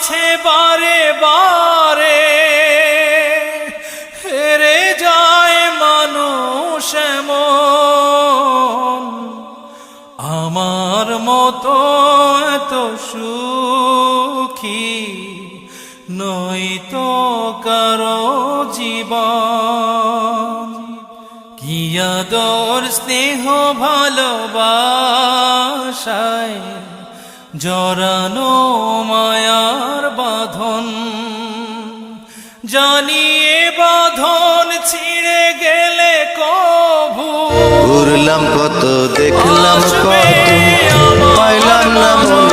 আছে বারে বারে, হেরে যায় মানুষ এমন। আমার মতো এত সুখী নয়তো কারো জীবন। কি আদর স্নেহ ভালোবাসায় জড়ানো মায়ার বাঁধন, জানিয়ে বাঁধন ছিঁড়ে গেলে কভু ঘুরলাম কত দেখলাম কত, পাইলাম না মন